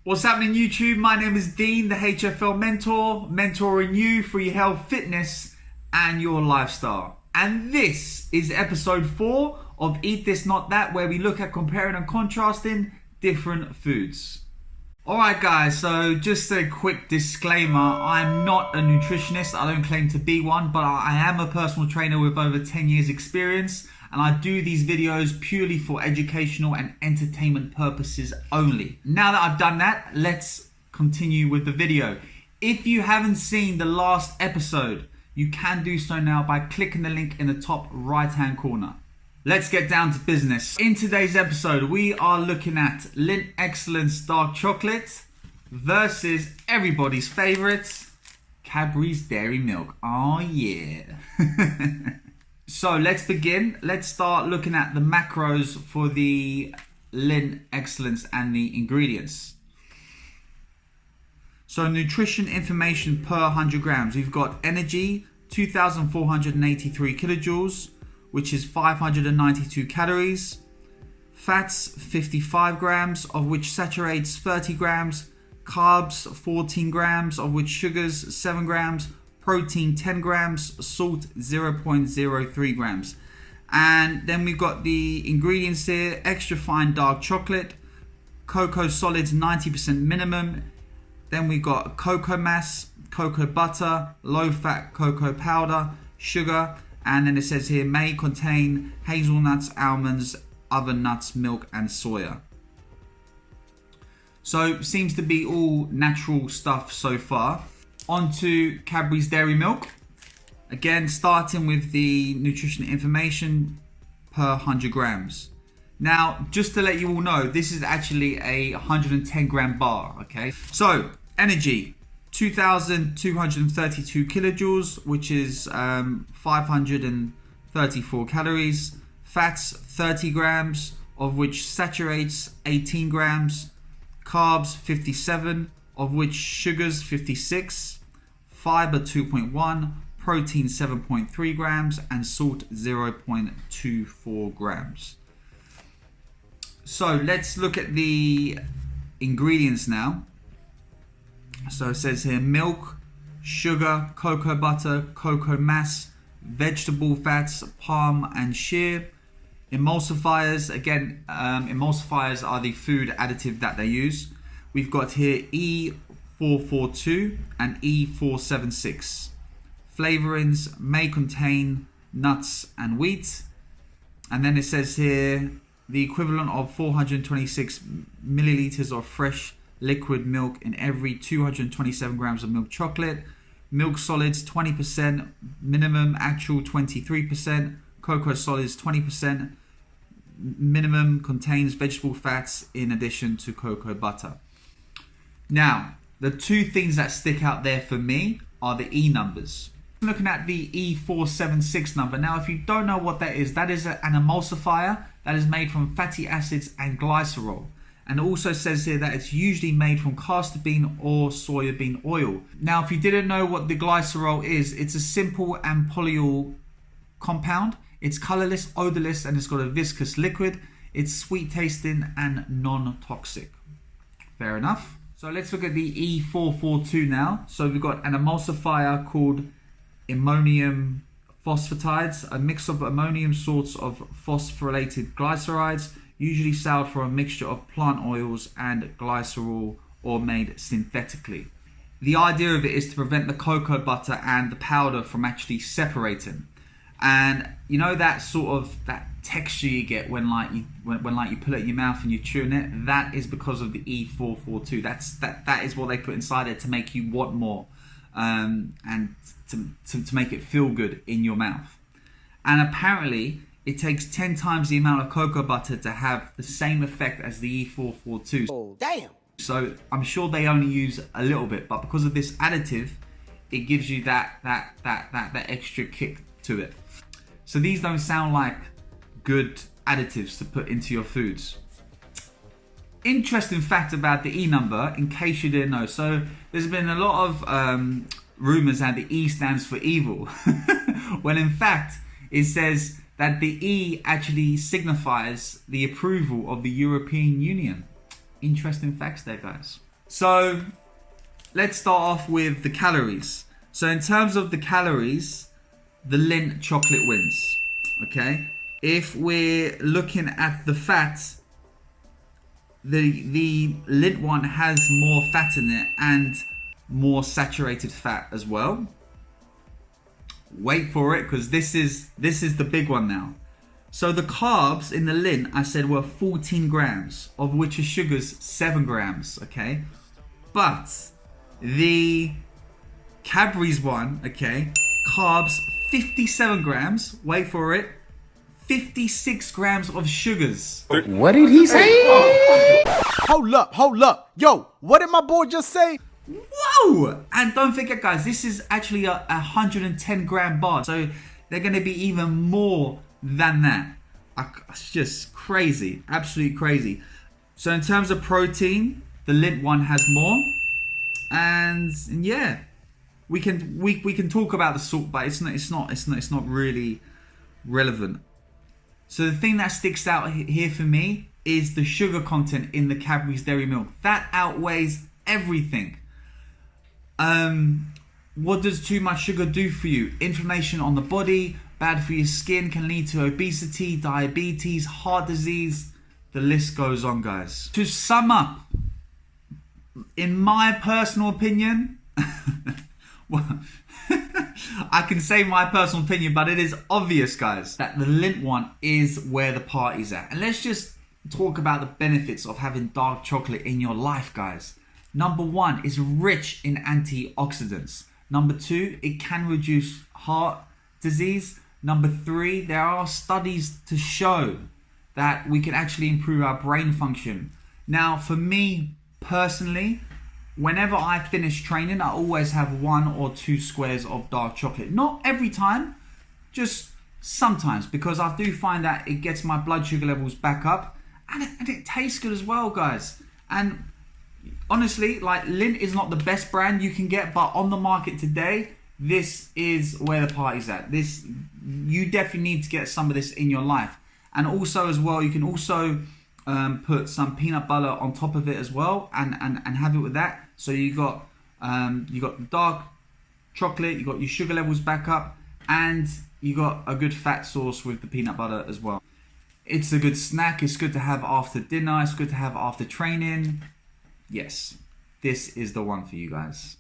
What's happening YouTube? My name is Dean, the HFL mentor, mentoring you for your health, fitness and your lifestyle. And this is episode 4 of Eat This Not That, where we look at comparing and contrasting different foods. Alright guys, so just a quick disclaimer, I'm not a nutritionist, I don't claim to be one, but I am a personal trainer with over 10 years experience, and I do these videos purely for educational and entertainment purposes only. Now that I've done that, let's continue with the video. If you haven't seen the last episode, you can do so now by clicking the link in the top right hand corner. Let's get down to business. In today's episode, we are looking at Lindt Excellence Dark Chocolate versus everybody's favorite, Cadbury's Dairy Milk. Oh yeah. So let's begin. Let's start looking at the macros for the Lindt Excellence and the ingredients. So nutrition information per 100 grams. We've got energy, 2,483 kilojoules, which is 592 calories. Fats, 55 grams, of which saturates 30 grams. Carbs, 14 grams, of which sugars, 7 grams. Protein, 10 grams. Salt, 0.03 grams. And then we've got the ingredients here. Extra fine dark chocolate. Cocoa solids, 90% minimum. Then we've got cocoa mass, cocoa butter, low-fat cocoa powder, sugar. And then it says here, may contain hazelnuts, almonds, other nuts, milk, and soya. So, seems to be all natural stuff so far. On to Cadbury's Dairy Milk. Again, starting with the nutrition information per 100 grams. Now, just to let you all know, this is actually a 110 gram bar, okay? So, energy. 2,232 kilojoules, which is 534 calories. Fats, 30 grams, of which saturates 18 grams. Carbs, 57, of which sugars, 56. Fiber, 2.1. Protein, 7.3 grams. And salt, 0.24 grams. So let's look at the ingredients now. So it says here milk, sugar, cocoa butter, cocoa mass, vegetable fats, palm and shea. Emulsifiers, again, emulsifiers are the food additive that they use. We've got here E442 and E476. Flavorings may contain nuts and wheat. And then it says here the equivalent of 426 milliliters of fresh liquid milk in every 227 grams of milk chocolate. Milk solids 20%, minimum actual 23%. Cocoa solids 20%. Minimum contains vegetable fats in addition to cocoa butter. Now, the two things that stick out there for me are the E numbers. Looking at the E476 number. Now, if you don't know what that is an emulsifier that is made from fatty acids and glycerol. And it also says here that it's usually made from castor bean or soybean oil. Now, if you didn't know what the glycerol is, it's a simple and polyol compound. It's colorless, odorless, and it's got a viscous liquid. It's sweet tasting and non-toxic. Fair enough. So let's look at the E442 now. So we've got an emulsifier called ammonium phosphatides, a mix of ammonium sorts of phosphorylated glycerides, usually sold from a mixture of plant oils and glycerol or made synthetically. The idea of it is to prevent the cocoa butter and the powder from actually separating. And you know that sort of that texture you get when you put it in your mouth and you're chewing it, that is because of the E442. That is what they put inside it to make you want more, and to make it feel good in your mouth. And apparently it takes 10 times the amount of cocoa butter to have the same effect as the E442. Oh, damn. So I'm sure they only use a little bit, but because of this additive, it gives you that extra kick to it. So these don't sound like good additives to put into your foods. Interesting fact about the E number, in case you didn't know. So there's been a lot of rumors that the E stands for evil, when in fact it says that the E actually signifies the approval of the European Union. Interesting facts there, guys. So let's start off with the calories. So in terms of the calories, the Lindt chocolate wins. Okay, if we're looking at the fat, the Lindt one has more fat in it and more saturated fat as well. Wait for it, because this is the big one now. So the carbs in the Lindt, I said, were 14 grams, of which the sugars 7 grams. Okay, but the Cadbury's one, okay, carbs 57 grams. Wait for it. 56 grams of sugars. What did he say? Hold up. Yo, what did my boy just say? Whoa! And don't forget, guys, this is actually a 110 gram bar. So they're going to be even more than that. It's just crazy. Absolutely crazy. So in terms of protein, the Lindt one has more. And yeah, we can talk about the salt, but it's not really relevant. So the thing that sticks out here for me is the sugar content in the Cadbury's dairy milk. That outweighs everything. What does too much sugar do for you? Inflammation on the body, bad for your skin, can lead to obesity, diabetes, heart disease. The list goes on, guys. To sum up, in my personal opinion, well, I can say my personal opinion, but it is obvious, guys, that the Lindt one is where the party's at. And let's just talk about the benefits of having dark chocolate in your life, guys. Number one, it's rich in antioxidants. Number two, it can reduce heart disease. Number three, there are studies to show that we can actually improve our brain function. Now, for me personally, whenever I finish training, I always have 1 or 2 squares of dark chocolate. Not every time, just sometimes, because I do find that it gets my blood sugar levels back up, and it tastes good as well, guys. And honestly, like, Lindt is not the best brand you can get, but on the market today, this is where the party's at. You definitely need to get some of this in your life. And also as well, you can also put some peanut butter on top of it as well, and have it with that. So you got the dark chocolate, you got your sugar levels back up, and you got a good fat source with the peanut butter as well. It's a good snack. It's good to have after dinner. It's good to have after training. Yes, this is the one for you guys.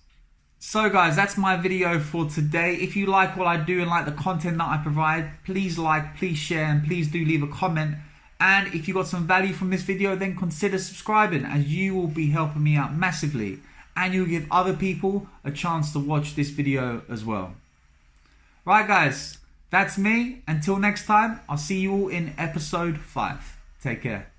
So guys, that's my video for today. If you like what I do and like the content that I provide, please like, please share, and please do leave a comment. And if you got some value from this video, then consider subscribing, as you will be helping me out massively. And you'll give other people a chance to watch this video as well. Right guys, that's me. Until next time, I'll see you all in episode 5. Take care.